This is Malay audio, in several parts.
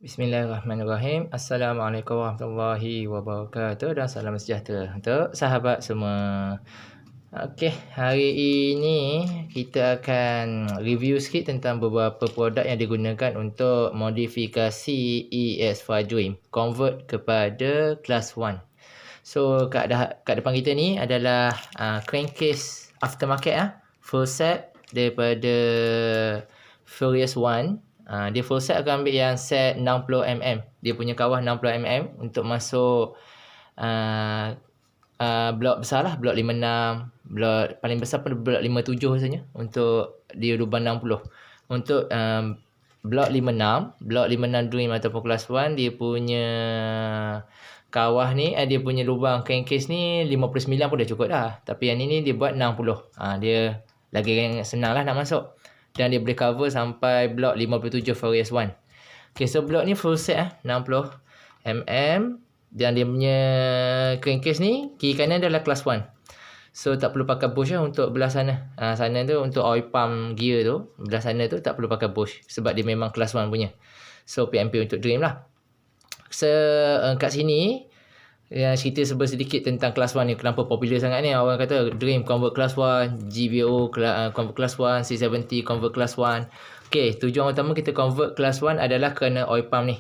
Bismillahirrahmanirrahim. Assalamualaikum warahmatullahi wabarakatuh dan salam sejahtera untuk sahabat semua. Okey, hari ini kita akan review sikit tentang beberapa produk yang digunakan untuk modifikasi ES5 Dream convert kepada Class 1. So kat depan kita ni adalah crankcase aftermarket full set daripada Furious One. Dia full set akan ambil yang set 60mm. Dia punya kawah 60mm untuk masuk blok besar lah, blok 56, blok paling besar pada blok 57 rasanya untuk di lubang 60. Untuk blok 56 Dream ataupun Class 1, dia punya kawah ni dia punya lubang crankcase ni 59 pun dah cukup dah. Tapi yang ni dia buat 60. Dia lagi senang lah nak masuk. Dan dia boleh cover sampai blok 57 Furious One. Okay, so blok ni full set 60mm. Dan dia punya crankcase ni kiri kanan adalah Class 1. So tak perlu pakai bush untuk belah sana. Sana tu untuk oil pump gear tu, belah sana tu tak perlu pakai bush sebab dia memang Class 1 punya. So PMP untuk Dream lah. So kat sini cerita sedikit tentang Class 1 ni. Kenapa popular sangat ni. Orang kata Dream convert Class 1, GBO convert Class 1, C70 convert Class 1. Okay, tujuan utama kita convert Class 1 adalah kerana oil pump ni.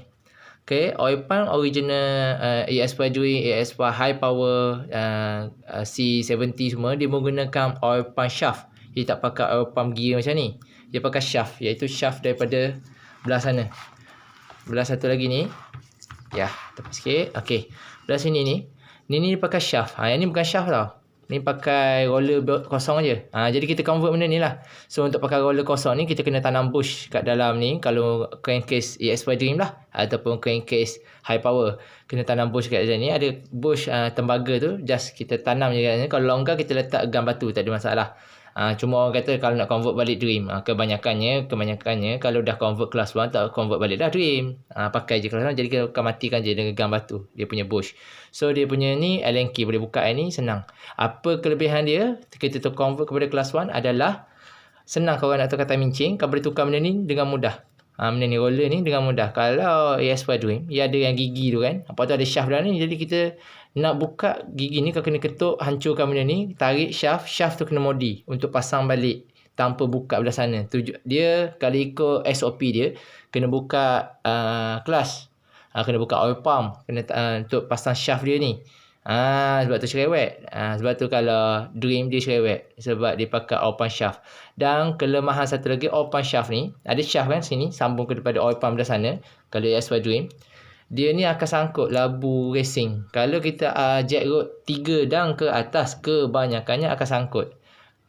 Okay, oil pump original ES5 Dream, ES5 high power, C70 semua, dia menggunakan oil pump shaft. Dia tak pakai oil pump gear macam ni. Dia pakai shaft, iaitu shaft daripada belah sana. Belah satu lagi ni. Ya, tepat sikit. Okay, belah sini ni. Ni dia pakai shaft. Yang ni bukan shaft tau. Ni pakai roller kosong aja. Jadi kita convert benda ni lah. So untuk pakai roller kosong ni, kita kena tanam bush kat dalam ni. Kalau crankcase ES5 Dream lah, ataupun crankcase high power, kena tanam bush kat dalam ni. Ada bush tembaga tu, just kita tanam je kat sini. Kalau longgar kita letak gam batu, tak ada masalah. Cuma orang kata kalau nak convert balik Dream, kebanyakannya kalau dah convert Class 1 tak convert balik dah Dream. Pakai je Class 1, jadi kita akan matikan je dengan gam batu dia punya bush. So dia punya ni Allen key, boleh buka ni senang. Apa kelebihan dia kita tu convert kepada Class 1 adalah senang. Kalau nak tukar timing chain, kau boleh tukar benda ni dengan mudah. Benda ni roller ni dengan mudah. Kalau ES5 Dream, dia ada yang gigi tu kan. Apa tu ada shaft dalam ni, jadi kita nak buka gigi ni, kau kena ketuk, hancurkan benda ni, tarik shaft tu kena modi untuk pasang balik tanpa buka belah sana. Dia kalau ikut SOP dia kena buka kelas, kena buka oil pump, kena untuk pasang shaft dia ni. Sebab tu cerewet. Sebab tu kalau Dream dia cerewet, sebab dia pakai oil pump shaft. Dan kelemahan satu lagi, oil pump shaft ni ada shaft kan sini, sambung kepada oil pump belah sana. Kalau ES5 Dream, dia ni akan sangkut labu racing. Kalau kita jack road 3 dan ke atas, kebanyakannya akan sangkut.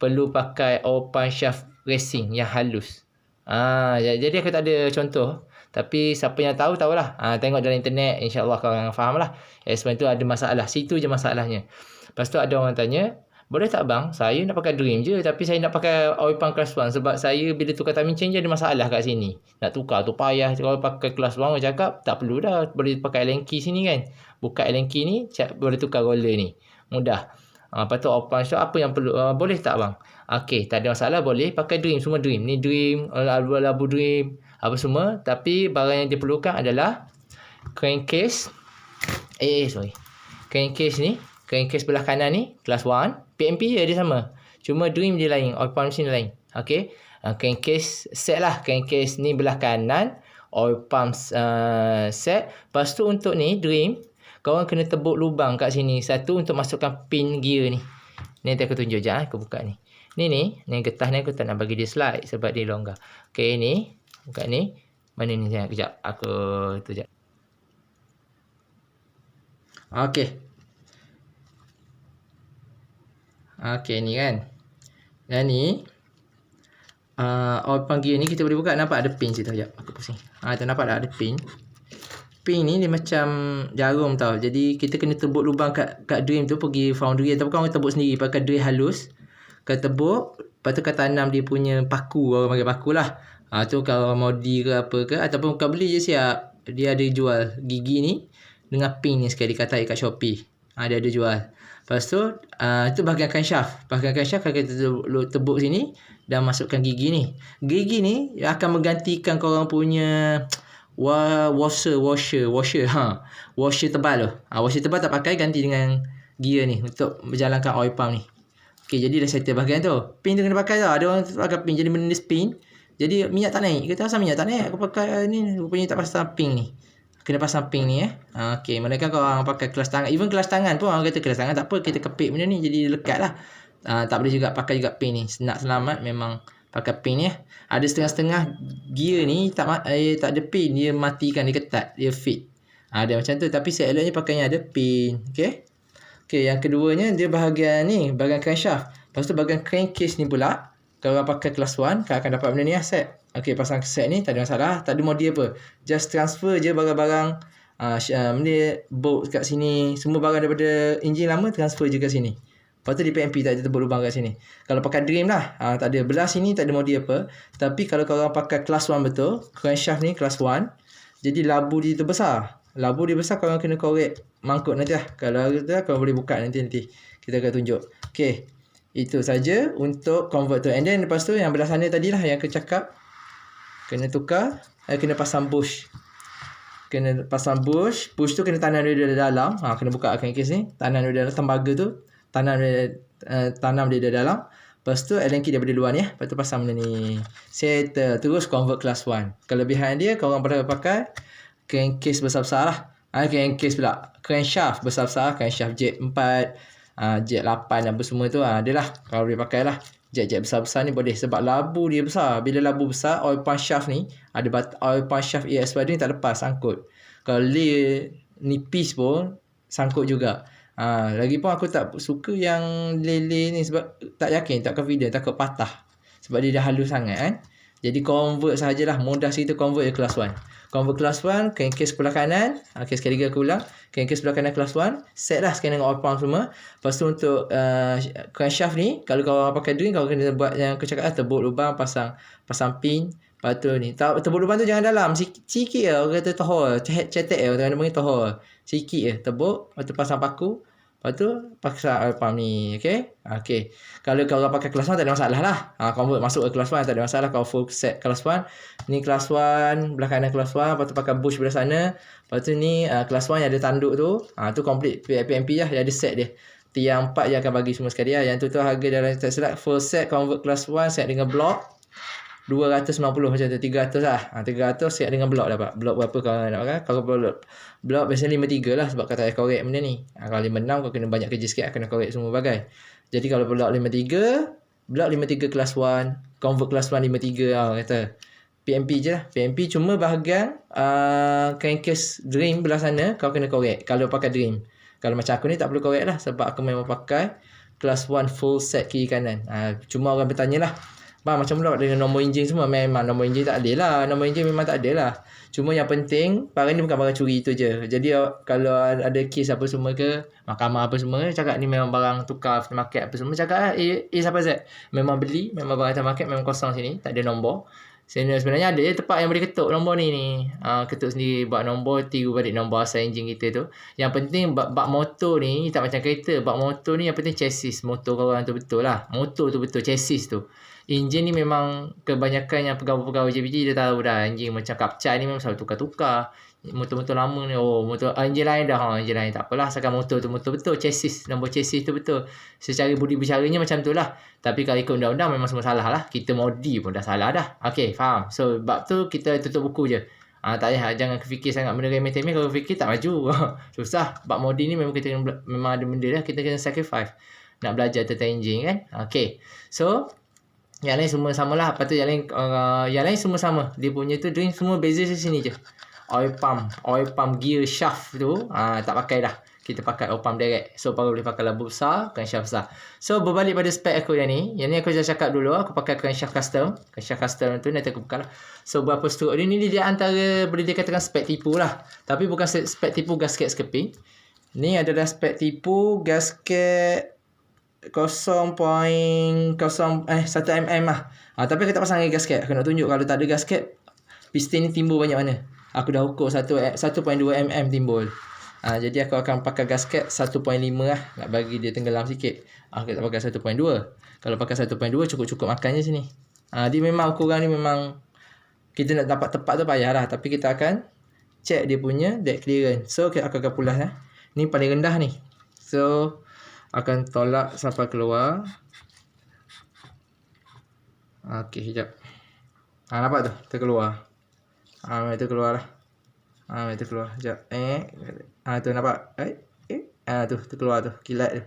Perlu pakai oil pump shaft racing yang halus. Jadi aku tak ada contoh, tapi siapa yang tahulah. Tengok dalam internet, insya-Allah kau akan faham lah. ES5 tu ada masalah. Situ je masalahnya. Lepas tu ada orang tanya, boleh tak bang, saya nak pakai Dream je, tapi saya nak pakai oil pump Class 1 sebab saya bila tukar timing chain je ada masalah kat sini. Nak tukar tu payah. Kalau pakai Class 1 orang cakap tak perlu dah, boleh pakai Allen key sini kan. Buka Allen key ni, boleh tukar roller ni. Mudah. Lepas tu oil pump shaft apa yang perlu, boleh tak bang? Okey, tak ada masalah, boleh pakai Dream, semua Dream. Ni Dream, labu Dream, apa semua, tapi barang yang diperlukan adalah crankcase. Crankcase ni, crankcase belah kanan ni Class 1, PMP dia sama. Cuma Dream dia lain, oil pump sini lain. Okey. Crankcase set lah. Crankcase ni belah kanan, oil pump set. Lepas tu untuk ni Dream, korang kena tebuk lubang kat sini. Satu untuk masukkan pin gear ni. Ni aku tunjuk je, aku buka ni. Ni getah ni aku tak nak bagi dia slide sebab dia longgar. Okey, ni buka ni. Mana ni saya kejap. Aku tu jap. Okey, ni kan. Dan ni oil pump gear ni kita boleh buka. Nampak ada pin situ. Sekejap aku pusing. Tu nampak tak ada pin. Pin ni dia macam jarum tau. Jadi kita kena tebuk lubang kat Dream tu, pergi foundry ataupun kau tebuk sendiri pakai drill halus. Kau tebuk, lepas tu kau tanam dia punya paku, orang panggil paku lah. Tu kalau modi ke apa ke, ataupun kau beli je siap. Dia ada jual gigi ni dengan pin ni sekali, kata kat Shopee. Dia ada jual. Lepas tu itu bahagian crankshaft. Bahagian crankshaft kalau kita tebuk sini dan masukkan gigi ni. Gigi ni akan menggantikan korang punya washer. Washer tebal tu. Washer tebal tak pakai, ganti dengan gear ni untuk berjalankan oil pump ni. Okey, jadi dah settle bahagian tu. Pin tu kena pakai tau. Ada orang pakai pin jadi benda ni spin. Jadi minyak tak naik. Kita asal minyak tak naik. Aku pakai ni rupanya tak pasang pin ni. Kena pasang pin ni Okey, mereka kalau orang pakai kelas tangan, even kelas tangan pun orang kata kelas tangan tak apa, kita kepit benda ni jadi lekat lah. Tak boleh juga pakai juga pin ni. Nak selamat memang pakai pin ni. Ada setengah-setengah gear ni tak ada pin, dia matikan, dia ketat, dia fit. Ada macam tu, tapi seeloknya pakainya ada pin. Okey. Okey, yang keduanya dia bahagian ni, bahagian crankshaft. Lepas tu bahagian crankcase ni pula, kalau orang pakai kelas 1 kau akan dapat benda ni set. Okey, pasang set ni tak ada masalah, tak ada modi apa. Just transfer je barang-barang benda bolt kat sini, semua barang daripada enjin lama transfer je kat sini. Lepas tu di PMP tak ada tebuk lubang kat sini. Kalau pakai dream lah, tak ada belah sini, tak ada modi apa. Tapi kalau korang pakai kelas 1 betul, crankshaft ni kelas 1, jadi labu dia tu besar. Labu dia besar, korang kena korek mangkuk nanti lah. Kalau tu korang boleh buka nanti kita akan tunjuk. Okey, itu saja untuk converter. And then lepas tu yang belah sana tadilah yang aku cakap, kena tukar, kena pasang bush. Kena pasang bush. Bush tu kena tanam dia dalam. Kena buka crankcase ni. Tanam dia dalam tembaga tu. Tanam dia dalam. Lepas tu Allen key daripada luar ni. Lepas tu pasang benda ni. Settle. Terus convert class 1. Kelebihan dia, korang boleh pakai crankcase besar-besar lah. Crankcase pula. Crankshaft besar-besar. Crankshaft jet 4. Jet 8 apa semua tu. Adalah. Kalau boleh pakai lah. Jet-jet besar-besar ni boleh. Sebab labu dia besar. Bila labu besar, oil pump shaft ni, ada oil pump shaft EX5 ni tak lepas, sangkut. Kalau lay nipis pun, sangkut juga. Lagipun aku tak suka yang lay ni sebab tak yakin, tak confident, takut patah. Sebab dia dah halus sangat kan. Jadi convert sahajalah. Mudah sikit convert je kelas 1. Convert kelas 1, crankcase sebelah kanan. Okey, sekali lagi aku ulang. Crankcase sebelah kanan kelas 1. Set lah sekarang dengan oil pump semua. Lepas tu untuk crankshaft ni, kalau kau pakai dream, kau kena buat yang aku cakap lah. Tebuk lubang, pasang pin. Lepas tu ni. Tebuk lubang tu jangan dalam. Sikit je. Orang kata tohol. Cetek je. Orang panggil tohol. Sikit je. Tebuk. Lepas tu pasang paku. Lepas tu pasang oil pump ni. Okey. Kalau kau pakai kelas 1 tak ada masalah lah. Convert masuk ke kelas 1 tak ada masalah. Kau full set kelas 1. Ni kelas 1. Belah kanan kelas 1. Lepas tu pakai bush belah sana. Lepas tu ni kelas 1 yang ada tanduk tu. Tu complete PMP lah. Dia ada set dia. Tiang 4 je akan bagi semua sekali lah. Yang tu harga dalam tak silap. Full set convert kelas 1. Set dengan block 290 macam tu. 300 lah. 300 set dengan block dapat. Block berapa kau nak pakai? Kalau block biasanya 53 lah. Sebab kau tak payah korek benda ni. Kalau 56 kau kena banyak kerja sikit. Kena korek semua bagai. Jadi kalau block 53. Block 53 kelas 1. Convert kelas 1 53 kata. PMP je lah. PMP cuma bahagian crankcase dream belah sana kau kena korek. Kalau pakai dream. Kalau macam aku ni tak perlu korek lah. Sebab aku memang pakai kelas 1 full set kiri kanan. Cuma orang bertanya lah. Bang, macam pula dengan nombor enjin semua. Memang nombor enjin tak ada lah. Nombor enjin memang tak ada lah. Cuma yang penting, barang ni bukan barang curi tu je. Jadi kalau ada kes apa semua ke, mahkamah apa semua, cakap ni memang barang tukar aftermarket apa semua, cakap lah siapa Z. Memang beli, memang barang aftermarket, memang kosong sini. Tak ada nombor. Sebenarnya ada tempat yang boleh ketuk nombor ni. Ketuk sendiri, buat nombor, tiru balik nombor asal enjin kita tu. Yang penting, bak motor ni, tak macam kereta. Bak motor ni yang penting chassis. Motor korang tu betul lah. Motor tu betul, chassis tu. Enjin ni memang kebanyakan yang pegawai-pegawai JPG dia tahu dah. Enjin macam Kapcai ni memang selalu tukar-tukar. Motor-motor lama ni, motor enjin lain dah. Enjin lain tak apalah. Asalkan motor tu motor betul. Chassis, nombor chassis tu betul. Secara budi bercaranya macam tu lah. Tapi kalau ikut undang-undang memang semua salah lah. Kita modi pun dah salah dah. Okay, faham. So, bab tu kita tutup buku je. Tak payah, jangan fikir sangat benda remeh-temeh. Kalau fikir tak maju. Susah. Bab modi ni memang kita memang ada benda dah. Kita kena sacrifice. Nak belajar tentang enjin kan. Okay. So, yang lain semua sama lah. Lepas tu yang lain semua sama. Dia punya tu dream semua beza di sini je. Oil pump gear shaft tu tak pakai dah. Kita pakai oil pump direct. So baru boleh pakai labu besar, crankshaft besar. So berbalik pada spek aku yang ni. Yang ni aku dah cakap dulu. Aku pakai crankshaft custom. Crankshaft custom tu nanti aku buka lah. So berapa stroke dia ni dia antara boleh dikatakan spek tipu lah. Tapi bukan spek tipu gasket scaping. Ni adalah spek tipu gasket 0.1 mm lah. Tapi kita pasang lagi gasket. Aku nak tunjuk kalau tak ada gasket, piston ni timbul banyak mana. Aku dah ukur 1.2 mm timbul. Jadi aku akan pakai gasket 1.5 lah. Nak bagi dia tenggelam sikit. Kita pakai 1.2. Kalau pakai 1.2 cukup-cukup makannya sini. Dia memang ukuran ni memang Kita nak dapat tepat tu payahlah, tapi kita akan check dia punya dead clearance. So kita akan pulas ni paling rendah ni. So akan tolak sampai keluar. Okey, sekejap. Nampak tu? Terkeluar. Itu keluar lah. Itu keluar. Sekejap. Tu nampak? Tu terkeluar tu. Kilat tu.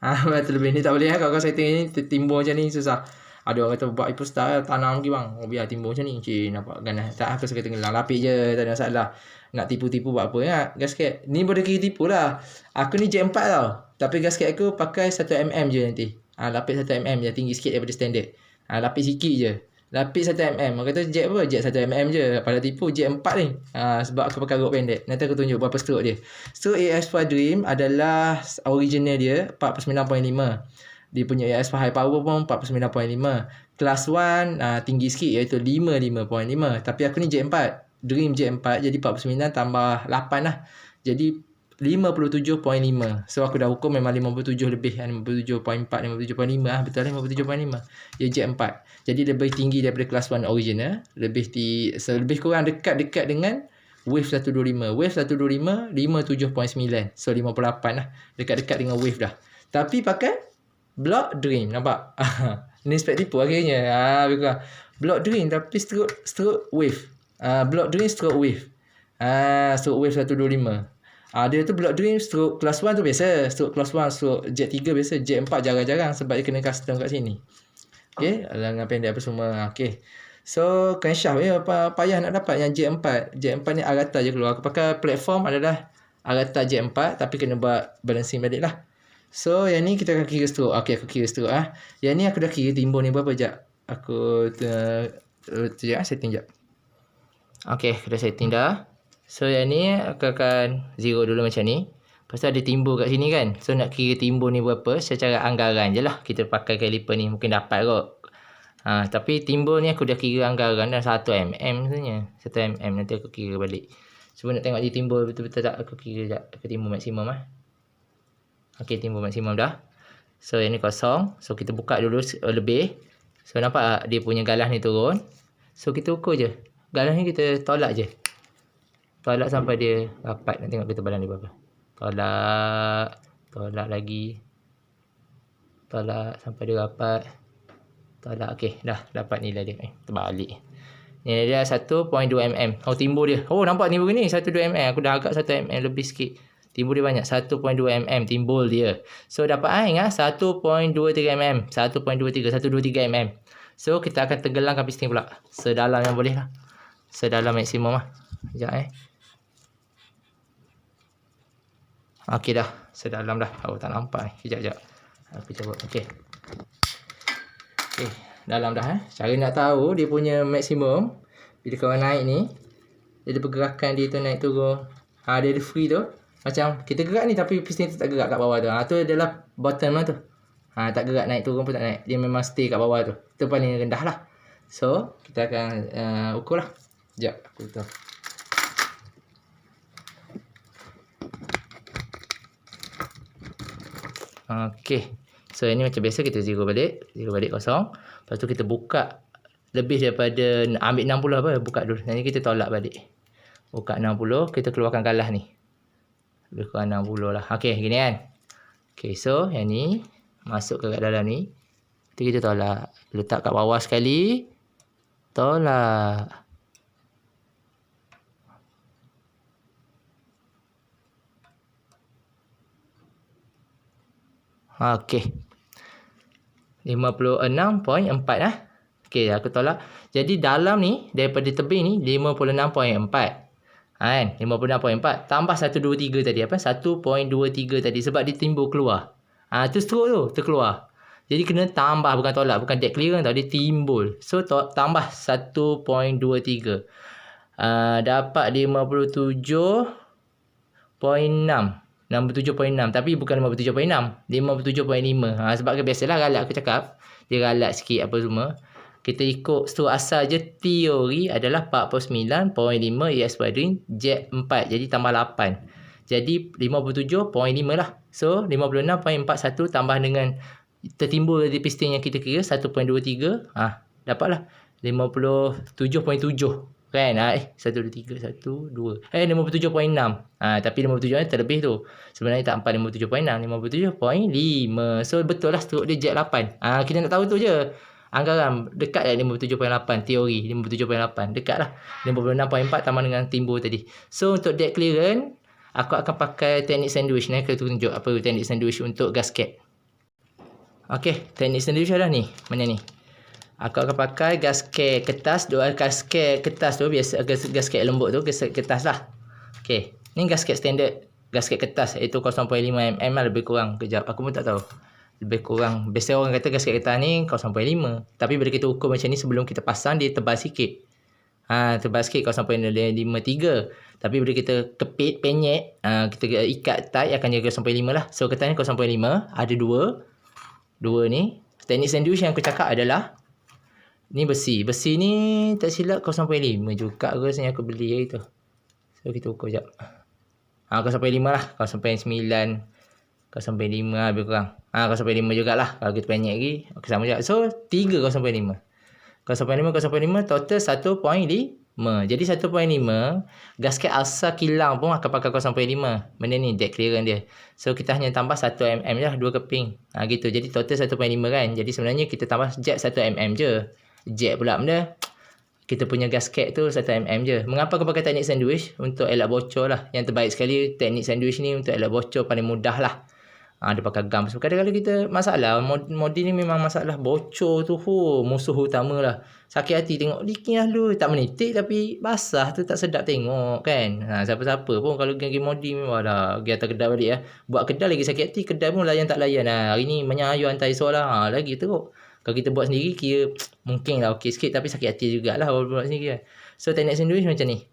Betul lebih ni tak boleh kalau setting ni timbul macam ni susah. Ada orang kata buat Hyperstar tanam lagi bang. Biar timbul macam ni. Nampak ganas. Tak, aku suka tenggelam. Lapik je. Tak ada masalah. Nak tipu-tipu buat apa ya. Gasket. Ni boleh kira tipu lah. Aku ni J4 tau. Tapi gasket aku pakai 1mm je nanti. Lapis 1mm je. Tinggi sikit daripada standard. Lapis sikit je. Lapis 1mm. Orang kata jet apa? Jet 1mm je. Pada tipu J4 ni. Sebab aku pakai rod pendek. Nanti aku tunjuk berapa stroke dia. So AS4 Dream adalah original dia 49.5. Dia punya AS4 High Power pun 49.5. Kelas 1 tinggi sikit iaitu 55.5. Tapi aku ni J4. Dream J4 jadi 49 tambah 8 lah. Jadi 57.5. So aku dah ukur memang 57 lebih. 57.4, 57.5 lah. Betul lah 57.5. Dia J4. Jadi lebih tinggi daripada kelas 1 original. Lebih kurang dekat-dekat dengan Wave 125. Wave 125 57.9. So 58 lah. Dekat-dekat dengan Wave dah. Tapi pakai Block Dream. Nampak? Ni spek tipu akhirnya. Block Dream tapi stroke Wave. Block Dream stroke Wave. Stroke Wave 125. Dia tu Block Dream stroke kelas 1 tu biasa. Stroke kelas 1 stroke Jet 3 biasa. Jet 4 jarang-jarang sebab dia kena custom kat sini. Okay. Lengan pendek apa semua. Okay. So crankshaft payah nak dapat yang Jet 4. Jet 4 ni Arata je keluar. Aku pakai platform adalah Arata Jet 4. Tapi kena buat balancing balik lah. So yang ni kita akan kira stroke. Okay, aku kira stroke Yang ni aku dah kira timbul ni berapa jap. Aku setting jap. Okay, aku dah setting dah. So yang ni aku akan zero dulu macam ni. Lepas tu ada timbul kat sini kan. So nak kira timbul ni berapa secara anggaran je lah. Kita pakai caliper ni mungkin dapat kot. Tapi timbul ni aku dah kira anggaran dah 1mm sebenarnya. 1mm nanti aku kira balik. Cuba nak tengok dia timbul betul-betul tak. Aku kira jap. Aku timbul maksimum Okay, timbul maksimum dah. So yang ni kosong. So kita buka dulu lebih. So nampak tak dia punya galah ni turun. So kita ukur je. Galah ni kita tolak je. Tolak sampai dia rapat. Nak tengok ketebalan dia berapa. Tolak lagi. Tolak sampai dia rapat. Tolak. Okay, dah dapat nilai dia. Terbalik. Nilai dia 1.2mm. Timbul dia. Nampak timbul ni 1.2mm. Aku dah agak 1mm lebih sikit. Timbul dia banyak. 1.2mm timbul dia. So dapat ingat 1.23mm. 1.23. 123mm. So kita akan tenggelamkan piston pula. Sedalam yang boleh lah. Sedalam maksimum lah. Sekejap Okay dah. Sedalam dah. Tak nampak Sekejap. Aku cabut. Okay. Dalam dah Cara nak tahu dia punya maksimum. Bila kau naik ni. Dia ada pergerakan dia tu naik turun. Dia ada free tu. Macam kita gerak ni tapi piston tu tak gerak kat bawah tu. Tu adalah bottom lah tu. Tak gerak naik turun pun tak naik. Dia memang stay kat bawah tu. Itu paling rendah lah. So kita akan ukur lah. Sekejap aku tahu. Okay. So ini macam biasa kita zero balik kosong. Lepas tu kita buka lebih daripada ambil 60 apa. Buka dulu. Nanti kita tolak balik. Buka 60. Kita keluarkan galah ni. Lebih kurang 60 lah. Okay, gini kan. Okay, so yang ni masuk ke dalam ni. Nanti kita tolak. Letak kat bawah sekali. Tolak. Okay. 56.4 lah. Okay, aku tolak. Jadi dalam ni, daripada tebing ni, 56.4. Kan? 56.4 tambah 123 tadi apa? 1.23 tadi sebab dia timbul keluar. Tu stroke tu terkeluar. Jadi kena tambah bukan tolak, bukan dead clearance tau, dia timbul. So tambah 1.23. Dapat 57.6. 67.6 tapi bukan 57.6, 57.5. Sebab biasalah galak aku cakap, dia galak sikit apa semua. Kita ikut stroke asal je, teori adalah 49.5 ES Dream Jet 4. Jadi tambah 8. Jadi 57.5 lah. So 56.41 tambah dengan tertimbul dari piston yang kita kira 1.23. Dapatlah 57.7 kan. 1 2 3 1 2 57.6. Tapi 57 ni terlebih tu. Sebenarnya tak 57.6, 57.5. So betul lah stroke dia jet 8. Kita nak tahu tu je. Anggaran dekat dah 57.8, teori 57.8 dekat lah. 56.4 tambah dengan timbul tadi. So untuk deck clearance, aku akan pakai teknik sandwich ni. Aku tunjuk apa teknik sandwich untuk gasket. Okey, teknik sandwich dah ni. Mana ni? Aku akan pakai gasket kertas. Gasket kertas tu biasa, gasket lembut tu, gasket kertas lah. Okey, ni gasket standard, gasket kertas iaitu 0.5 mm lah, lebih kurang. Kejap, aku pun tak tahu. Lebih kurang. Biasa orang kata gasket kertas ni 0.5. Tapi bila kita ukur macam ni, sebelum kita pasang, dia tebal sikit. Tebal sikit 0.53. Tapi bila kita kepit, penyek, kita ikat tight, akan jadi 0.5 lah. So kertas ni 0.5. Ada dua ni. Teknik sandwich yang aku cakap adalah ni besi. Besi ni tak silap 0.5 juga rasanya aku beli hari tu. So kita ukur jap. 0.5 lah. 0.9, 0.5 lebih kurang. 0.5 jugalah. Kalau kita penyek lagi, okay, sama juga. So 3 0.5. 0.5 total 1.5. Jadi 1.5 gasket asal kilang pun akan pakai 0.5. Benda ni deck clearance dia. So kita hanya tambah 1 mm je lah, 2 keping. Gitu. Jadi total 1.5 kan. Jadi sebenarnya kita tambah jet 1 mm je. Jet pula benda, kita punya gasket tu 1 mm je. Mengapa aku pakai teknik sandwich? Untuk elak bocor lah. Yang terbaik sekali teknik sandwich ni untuk elak bocor, paling mudah lah. Dia pakai gam. So, kadang-kadang kita masalah Modi ni memang masalah bocor tu musuh utama lah. Sakit hati tengok leaking lah. Tak menitik tapi basah tu tak sedap tengok kan. Siapa-siapa pun kalau pergi Modi memang dah pergi atas kedai balik lah. Buat kedai lagi sakit hati, kedai pun layan tak layan lah. Hari ni banyak ayuh hantar esok lah. Lagi teruk. Kalau kita buat sendiri kira mungkin lah okey sikit, tapi sakit hati jugalah kalau buat sendiri lah. So teknik sandwich macam ni.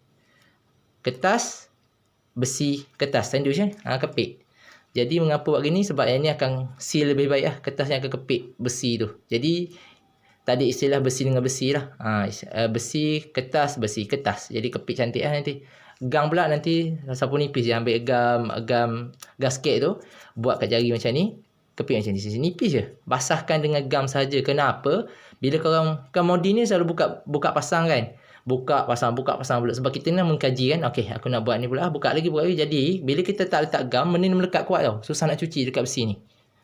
Kertas, besi, kertas sandwich kepit. Jadi mengapa buat gini? Sebab yang ni akan seal lebih baik lah. Kertas yang akan kepit besi tu. Jadi tadi istilah besi dengan besi lah. Besi, kertas, besi, kertas. Jadi kepit cantik lah nanti. Gam pula nanti sapu nipis je. Ambil gam gasket tu. Buat kat jari macam ni. Kepit macam ni. Nipis je. Basahkan dengan gam saja. Kenapa? Bila korang kan Modi ni selalu buka pasang kan. Buka pasang pula. Sebab kita nak mengkaji kan. Okey, aku nak buat ni pula. Buka lagi. Jadi bila kita tak letak gam, benda ni melekat kuat tau. Susah nak cuci dekat besi ni.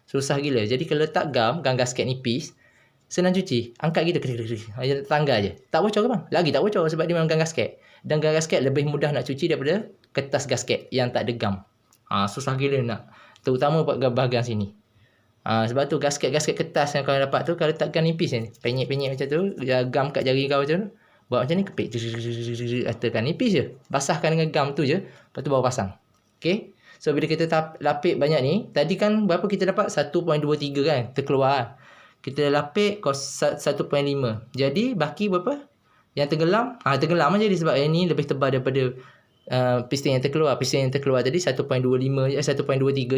Susah gila. Jadi kalau letak gam gasket nipis, senang cuci. Angkat gitu. Tanggal je. Tak bocor ke bang? Lagi tak bocor sebab dia memang gam gasket. Dan gam gasket lebih mudah nak cuci daripada kertas gasket yang tak ada gam. Susah gila nak. Terutama bahagian sini. Sebab tu gasket kertas yang kau dapat tu, kalau letak gam nipis ni, penyek-penyek macam tu, gam kat jari kau macam tu, buat macam ni, kepit, letakkan nipis je. Basahkan dengan gam tu je, lepas tu baru pasang. Okay. So bila kita lapik banyak ni, tadi kan berapa kita dapat? 1.23 kan, terkeluar. Kita lapik 1.5. Jadi baki berapa? Yang tenggelam? Tenggelam aja sebab yang ni lebih tebal daripada piston yang terkeluar. Piston yang terkeluar tadi 1.23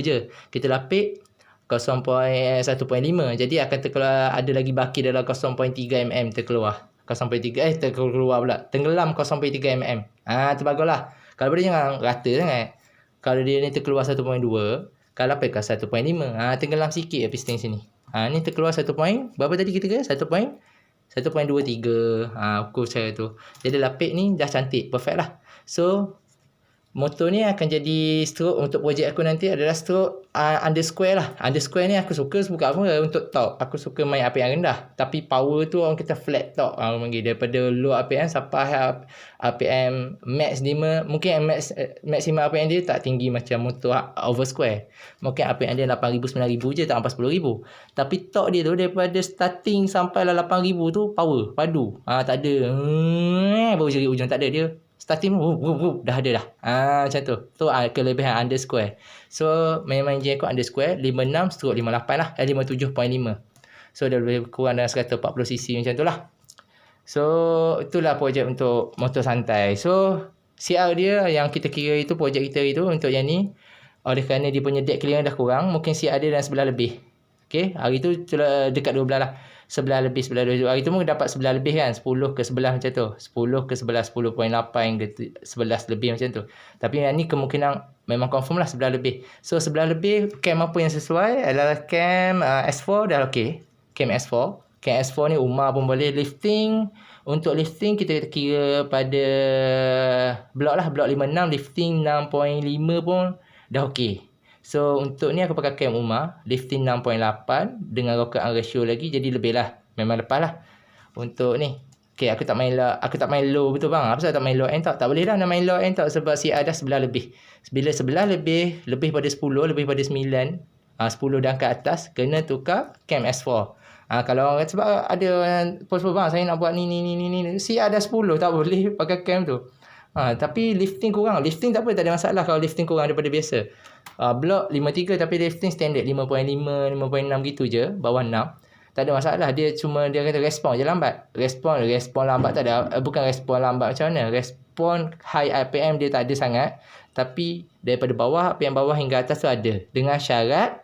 je. Kita lapik 0.1.5. Jadi akan terkeluar, ada lagi baki dalam 0.3 mm terkeluar. 0.3 terkeluar pula. Tenggelam 0.3 mm. Terbaguslah. Kalau boleh jangan rata sangat. Kalau dia ni terkeluar 1.2, kalau apa kan 1.5. Tenggelam sikit ya piston sini. Ni terkeluar 1. Berapa tadi kita kira? 1.23. Ukur cara tu. Jadi lapik ni dah cantik, perfect lah. So motor ni akan jadi stroke untuk projek aku nanti adalah stroke undersquare lah. Undersquare ni aku suka sebab apa? Untuk torque. Aku suka main RPM rendah. Tapi power tu orang kita flat torque. Daripada low RPM sampai RPM max 5. Mungkin maximum RPM dia tak tinggi macam motor over square. Mungkin RPM dia 8,000, 9,000 je, tak sampai 10,000. Tapi torque dia tu daripada starting sampai 8,000 tu power, padu. Tak ada. Baru cari ujung, tak ada dia. Starting dah ada dah. Macam tu. Tu kelebihan undersquare. So memang enjin aku undersquare 56/58 lah. 57.5. So dah lebih kurang dalam 140cc macam tu lah. So itulah projek untuk motor santai. So CR dia yang kita kira itu, projek kita itu untuk yang ni, oleh kerana dia punya deck clearance dah kurang, mungkin CR dia dalam 11 lebih. Okay, hari tu dekat 12 lah. 11 lebih, 11 hari tu pun dapat 11 lebih kan, 10 ke 11 macam tu, 10 ke 11, 10.8 ke 11 lebih macam tu. Tapi yang ni kemungkinan memang confirm lah 11 lebih. So 11 lebih, cam apa yang sesuai adalah cam S4 dah okey. Cam S4 ni Umar pun boleh, lifting Untuk lifting kita kira pada blok lah, blok 56 lifting 6.5 pun dah okey. So untuk ni aku pakai cam Umar lifting 6.8 dengan rocket arm ratio lagi, jadi lebih lah. Memang lepas lah. Untuk ni okay, aku tak main low betul bang. Apa sebab tak main low end tak? Tak boleh lah nak main low end tak, sebab CR dah 11 lebih. Bila 11 lebih pada 10, lebih pada 9, 10 dan ke atas kena tukar cam S4. Kalau orang kata sebab ada post bang saya nak buat ni CR dah 10 tak boleh pakai cam tu. Tapi lifting kurang. Lifting tak apa, tak ada masalah kalau lifting kurang daripada biasa. Block 53 tapi lifting standard 5.5, 5.6 gitu je, bawah 6. Tak ada masalah. Dia kata respon je lambat. Respon lambat tak ada. Bukan respon lambat macam mana. Respon high RPM dia tak ada sangat. Tapi daripada bawah, RPM bawah hingga atas tu ada. Dengan syarat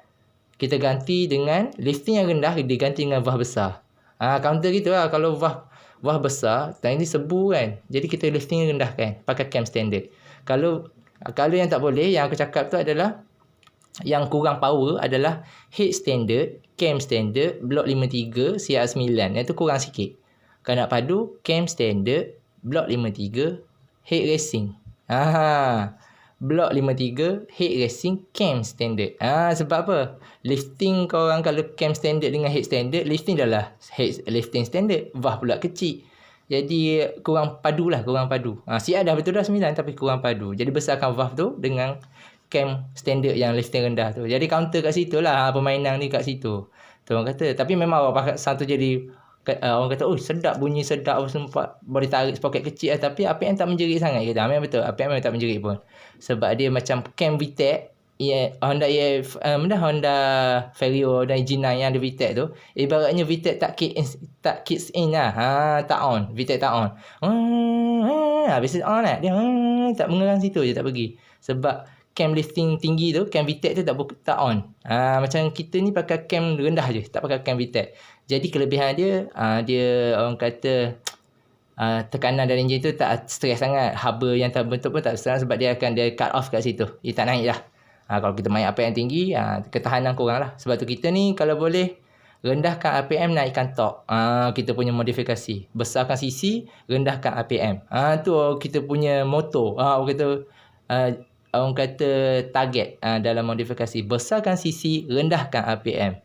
kita ganti dengan lifting yang rendah, diganti dengan valve besar. Counter gitu lah. Kalau valve besar, time ni sebu kan. Jadi kita lifting yang rendah kan. Pakai cam standard. Kalau yang tak boleh, yang aku cakap tu adalah yang kurang power adalah head standard, cam standard, block 53, CR9. Yang tu kurang sikit. Kalau nak padu, cam standard, block 53, head racing. Block 53, head racing, cam standard. Sebab apa? Lifting korang kalau cam standard dengan head standard, lifting dah lah head lifting standard, valve pula kecil. Jadi kurang padu. CR dah betul dah 9 tapi kurang padu. Jadi besarkan valve tu dengan cam standard yang lifting rendah tu. Jadi counter kat situ lah permainan ni kat situ. Tu orang kata. Tapi memang orang satu jadi orang kata sedap, bunyi sedap sempat boleh tarik sprocket kecil lah. Tapi APM tak menjerit sangat kita. Memang betul. APM memang tak menjerit pun. Sebab dia macam cam VTEC. Honda Vario dan G9 yang ada VTEC tu, ibaratnya VTEC tak kicks in lah. Tak on. VTEC tak on. Habis on lah. Dia tak mengerang situ je, tak pergi. Sebab cam lifting tinggi tu, cam VTEC tu tak on. Macam kita ni pakai cam rendah je, tak pakai cam VTEC. Jadi kelebihan dia, dia orang kata tekanan dari enjin tu tak stres sangat. Haba yang terbentuk pun tak stres sebab dia cut off kat situ. Dia tak naik lah. Kalau kita main RPM tinggi, ketahanan kurang lah. Sebab tu kita ni kalau boleh rendahkan RPM, naikkan torque. Kita punya modifikasi. Besarkan CC, rendahkan RPM. Tu kita punya motor. Orang kata target dalam modifikasi. Besarkan CC, rendahkan RPM.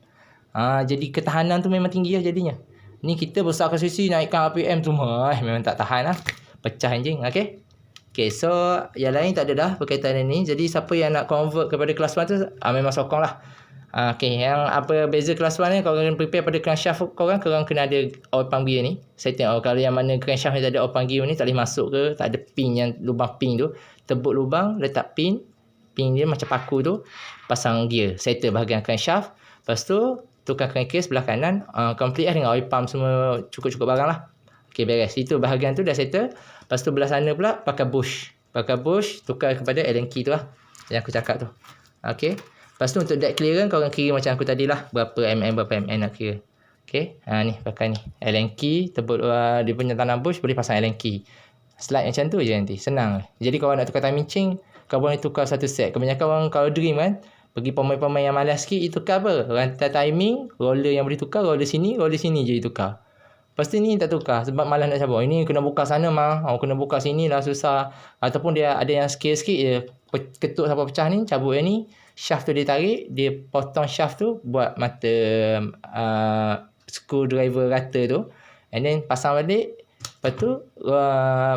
Jadi ketahanan tu memang tinggi lah jadinya. Ni kita besarkan CC, naikkan RPM tu memang tak tahan lah. Pecah enjin. Okay, so yang lain tak ada dah berkaitan dengan ni. Jadi siapa yang nak convert kepada kelas 1 tu, memang sokong lah. Okay, yang apa beza kelas 1 ni, korang kena prepare pada crankshaft korang kena ada oil pump gear ni. Setting kalau yang mana crankshaft ni tak ada oil pump gear ni, tak boleh masuk ke, tak ada pin yang lubang pin tu, tebuk lubang, letak pin dia macam paku tu, pasang gear, settle bahagian crankshaft. Lepas tu tukar crankcase sebelah kanan, complete lah dengan oil pump semua, cukup barang lah. Okay, beres. Itu bahagian tu dah settle. Lepas tu belah sana pula pakai bush, tukar kepada Allen key tu lah yang aku cakap tu. Okay. Lepas tu untuk deck clearance korang kira macam aku tadi lah, berapa mm nak kira. Okay. Ni pakai ni Allen key, tebut dia punya tanam bush, boleh pasang Allen key. Slide macam tu je nanti, senang. Jadi kalau nak tukar timing chain, kau boleh tukar satu set. Kebanyakan orang kalau dream kan, pergi pemain-pemain yang malas sikit, itu tukar apa? Rantai timing, roller yang boleh tukar, roller sini je tukar. Lepas tu ni tak tukar sebab malas nak cabut. Ini kena buka sana kena buka sini lah susah. Ataupun dia ada yang sikit-sikit je, ketuk sampai pecah ni, cabut yang ni, shaft tu dia tarik, dia potong shaft tu, buat mata screwdriver rata tu, and then pasang balik. Lepas tu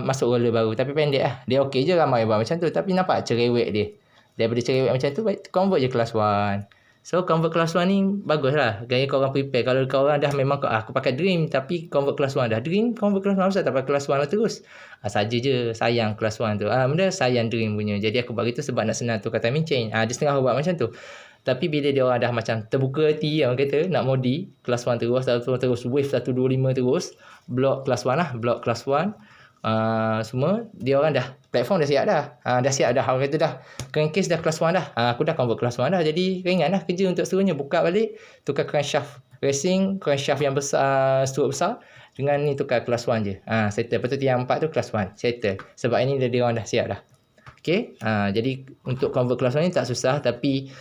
masuk roller baru. Tapi pendek lah. Dia okey je ramai buat macam tu. Tapi nampak cerewet dia. Daripada cerewet macam tu, convert je kelas 1. So convert kelas 1 ni bagus lah. Gaya korang prepare. Kalau korang dah memang aku pakai Dream tapi convert kelas 1 dah. Dream convert kelas 1 pasal tak pakai kelas 1 lah terus. Saja je sayang kelas 1 tu. Benda sayang Dream punya. Jadi aku buat gitu sebab nak senang tukar timing chain. Dia setengah buat macam tu. Tapi bila dia orang dah macam terbuka hati, orang kata nak modi kelas 1 terus wave 125 terus, block kelas 1 lah, block kelas 1. Semua dia orang dah platform dah siap dah. Orang kata dah crankcase dah kelas 1 dah. Aku dah convert kelas 1 dah. Jadi ringan lah kerja untuk seterusnya. Buka balik, tukar crankshaft racing, crankshaft yang besar, stroke besar, dengan ni tukar kelas 1 je. Settle. Lepas tu tiang 4 tu kelas 1 settle. Sebab ini dia orang dah siap dah. Okay. Jadi untuk convert kelas 1 ni tak susah. Tapi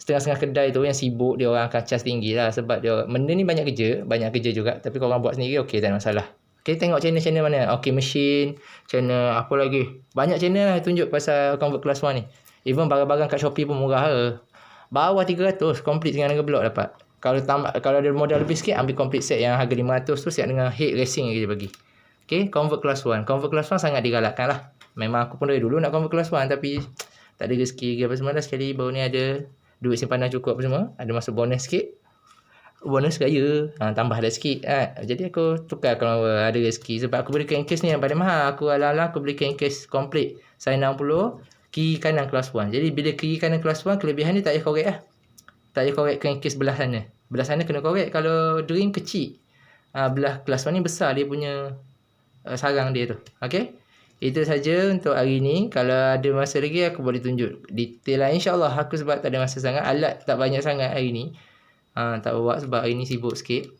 setengah-setengah kedai tu yang sibuk, dia orang akan charge tinggi lah. Sebab dia benda ni banyak kerja juga. Tapi kalau orang buat sendiri okey, tak ada masalah. Okay, tengok channel-channel mana. Okay, machine, channel apa lagi. Banyak channel lah tunjuk pasal convert kelas 1 ni. Even barang-barang kat Shopee pun murah ke. Bawah 300 complete dengan harga blok dapat. Kalau ada modal lebih sikit, ambil complete set yang harga 500 tu siap dengan head racing lagi dia bagi. Okay, convert kelas 1. Convert kelas 1 sangat digalakkan lah. Memang aku pun dari dulu nak convert kelas 1 tapi tak ada rezeki apa semua dah. Sekali baru ni ada duit simpanan cukup apa semua. Ada masuk bonus sikit. Bonus kaya, tambah dah sikit. Jadi aku tukar kalau ada rezeki. Sebab aku beli crankcase ni yang paling mahal. Aku ala-ala aku beli crankcase complete. Saya 60, kiri kanan kelas 1. Jadi bila kiri kanan kelas 1, kelebihan dia tak payah korek lah. Tak payah korek crankcase belah sana. Belah sana kena korek. Kalau dream kecil. Belah kelas 1 ni besar dia punya sarang dia tu. Okay. Itu saja untuk hari ni. Kalau ada masa lagi aku boleh tunjuk detail lah. InsyaAllah aku sebab tak ada masa sangat. Alat tak banyak sangat hari ni. Tak bawa sebab hari ni sibuk sikit.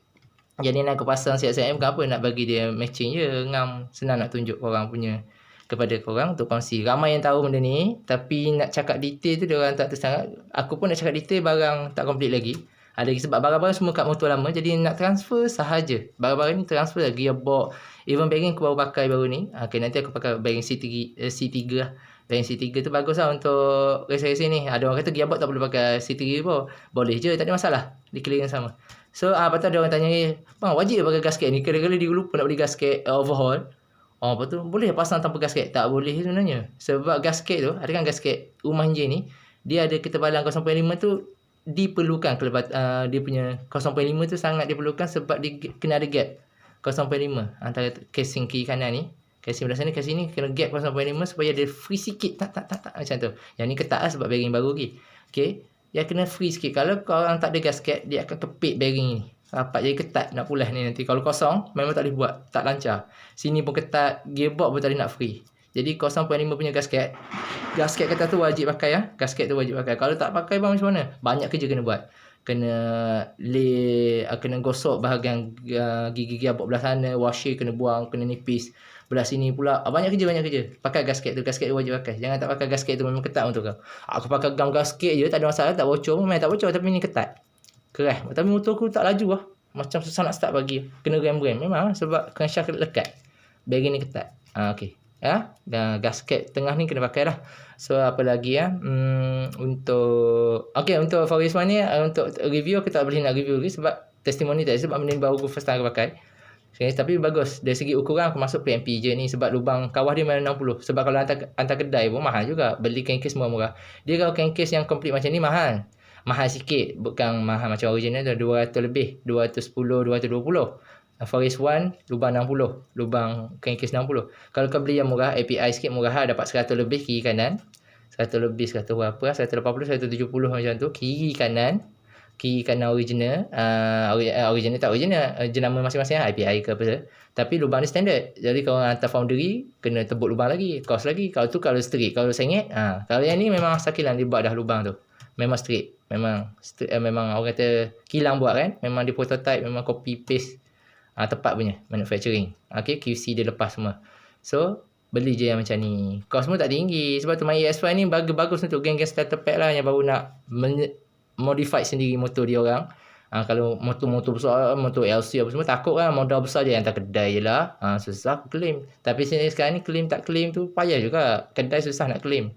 Jadi nak aku pasang siap-siap bukan apa, nak bagi dia matching je. Ngam senang nak tunjuk korang punya kepada korang untuk kongsi. Ramai yang tahu benda ni, tapi nak cakap detail tu dia orang tak tersangat. Aku pun nak cakap detail barang tak complete lagi. Ada lagi sebab barang-barang semua kat motor lama, jadi nak transfer sahaja. Barang-barang ni transfer lah, gearbox, even bearing aku baru pakai baru ni. Okay, nanti aku pakai bearing C3 lah. Bearing C3 tu bagus lah untuk racing-racing ni. Ada orang kata gearbox tak boleh pakai C3 pun. Boleh je, tak ada masalah. Di clear yang sama. So, lepas tu ada orang tanya, bang wajib pakai gasket ni? Kadang-kadang dia lupa nak beli gasket overhaul. Lepas tu boleh pasang tanpa gasket? Tak boleh sebenarnya. Sebab gasket tu, ada kan gasket rumah enjin ni, dia ada ketebalan 0.5 tu diperlukan. Dia punya 0.5 tu sangat diperlukan sebab dia kena ada gap 0.5 antara casing kiri kanan ni. Casing belah sana, casing ni kena gap 0.5 supaya dia free sikit. Tak macam tu. Yang ni ketat lah sebab bearing baru lagi. Okay. Dia kena free sikit. Kalau korang tak ada gasket, dia akan kepit bearing ni. Rapat jadi ketat nak pulas ni nanti. Kalau kosong, memang tak boleh buat. Tak lancar. Sini pun ketat. Gearbox pun tak boleh nak free. Jadi 0.5 punya gasket. Gasket kata tu wajib pakai ya. Gasket tu wajib pakai. Kalau tak pakai bang macam mana? Banyak kerja kena buat. Kena kena gosok bahagian gigi gearbox belah sana. Washer kena buang. Kena nipis. Belah sini pula. Banyak kerja. Pakai gasket tu. Gasket tu wajib pakai. Jangan tak pakai gasket tu. Memang ketat untuk kau. Aku pakai gam gasket je. Tak ada masalah. Tak bocor. Memang tak bocor. Tapi ni ketat. Keras. Tapi motor aku tak laju lah. Macam susah nak start bagi. Kena rem-rem. Memang sebab crankshaft lekat. Bearing ni ketat. Okay. Ya. Dan gasket tengah ni kena pakai lah. So apa lagi ya. Untuk Faris One ni. Untuk review aku tak boleh nak review lagi. Sebab testimoni tak. Sebab benda ni baru aku first time aku pakai. Okay, tapi bagus. Dari segi ukuran aku masuk PMP je ni. Sebab lubang kawah dia memang 60. Sebab kalau hantar kedai pun mahal juga. Beli crankcase semua murah. Dia kalau crankcase yang complete macam ni mahal. Mahal sikit. Bukan mahal macam original tu. 200 lebih. 210, 220. Faris One lubang 60. Lubang crankcase 60. Kalau kau beli yang murah, API sikit murah, dapat 100 lebih kiri kanan. 100 lebih, 100 berapa, 180, 170 macam tu. Kiri kanan original. Original tak original. Jenama masing-masing API ke apa tu. Tapi lubang ni standard. Jadi kalau hantar foundry, kena tebuk lubang lagi. Cost lagi. Kalau straight. Kalau sengit, kalau yang ni memang sakilan dia buat dah lubang tu. Memang straight. Memang orang kata kilang buat kan. Memang dia prototype, memang copy paste. Tepat punya manufacturing. Okay, QC dia lepas semua. So, beli je yang macam ni. Cost pun tak tinggi. Sebab tu My ES5 ni bagus untuk geng-geng starter pack lah. Yang baru nak modify sendiri motor dia orang. Kalau motor besar, motor LC apa semua, takut kan modal besar je hantar kedai je lah. Susah claim. Tapi sekarang ni claim tak claim tu payah juga. Kedai susah nak claim.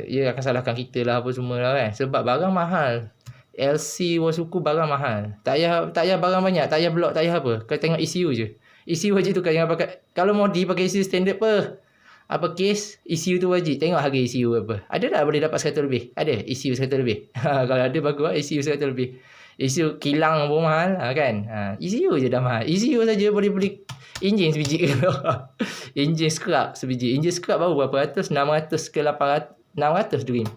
Dia akan salahkan kita lah apa semua lah kan. Sebab barang mahal. LC Wasuku barang mahal. Tak payah barang banyak. Tak payah blok, tak payah apa. Kau tengok ECU je. ECU wajib tukar. Jangan pakai. Kalau modi pakai ECU standard case, ECU tu wajib. Tengok harga ECU apa. Ada tak boleh dapat 100 lebih? Ada ECU 100 lebih. Kalau ada bagus lah ECU 100 lebih. ECU kilang pun mahal kan. ECU je dah mahal. ECU saja boleh beli enjin sebiji. Enjin scrap sebiji. Enjin scrap baru berapa ratus? 600 ke 800. 600 dream.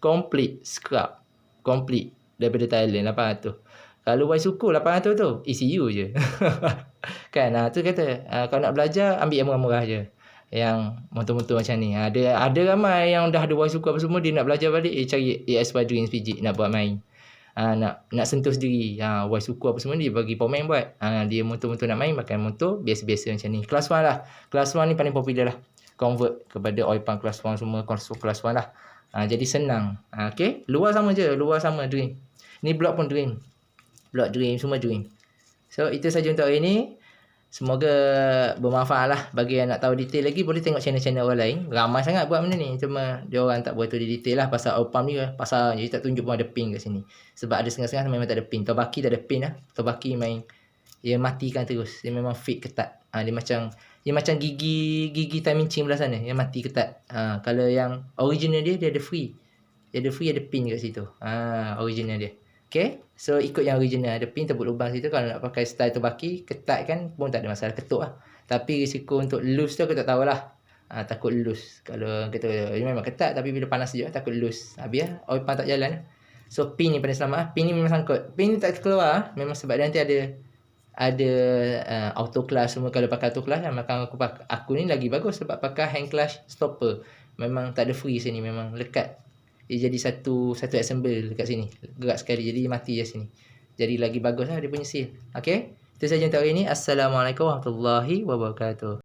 Complete scrap. Complete. Daripada Thailand 800. Kalau Wasuku 800 tu ECU je. Kan tu kata kalau nak belajar ambil yang murah-murah je. Yang motor-motor macam ni. Ada ramai yang dah ada Wasuku apa semua, dia nak belajar balik cari ES5 Dream SPG nak buat main. Nak sentuh sendiri. Wasuku apa semua dia bagi pemain buat. Dia motor-motor nak main pakai motor biasa-biasa macam ni. Kelas 1 lah. Kelas 1 ni paling popular lah. Convert kepada oil pump kelas 1 semua kelas 1 lah. Jadi senang. Okay. Luar sama je. Luar sama Dream. Ni blok pun Dream. Blok Dream. Semua Dream. So itu saja untuk hari ni. Semoga bermanfaat lah. Bagi yang nak tahu detail lagi, boleh tengok channel-channel orang lain. Ramai sangat buat benda ni. Cuma dia orang tak buat tu di detail lah. Pasal Opam ni pasal jadi tak tunjuk pun ada pin kat sini. Sebab ada setengah-setengah memang tak ada pin. Tobaki tak ada pin lah. Tobaki main dia matikan terus. Dia memang fit ketat. Dia macam gigi timing chain belah sana yang mati ketat. Kalau yang original dia ada free. Dia ada free, ada pin kat situ. Original dia. Okay. So ikut yang original. Ada pin tebuk lubang situ. Kalau nak pakai style Tobaki, ketat kan pun tak ada masalah, ketuk lah. Tapi risiko untuk loose tu aku tak tahulah. Takut loose. Kalau kata dia memang ketat tapi bila panas je takut loose. Habis lah. Oil pump tak jalan. So pin ni paling selamat lah. Pin ni memang sangkut. Pin ni tak keluar memang sebab dia nanti ada auto clutch semua. Kalau pakai auto clutch maka aku ni lagi bagus sebab pakai hand clutch stopper. Memang tak ada free sini, memang lekat. Dia jadi satu assemble dekat sini. Gerak sekali jadi mati je sini. Jadi lagi bagus lah dia punya seal. Okay. Itu saja untuk hari ini. Assalamualaikum warahmatullahi wabarakatuh.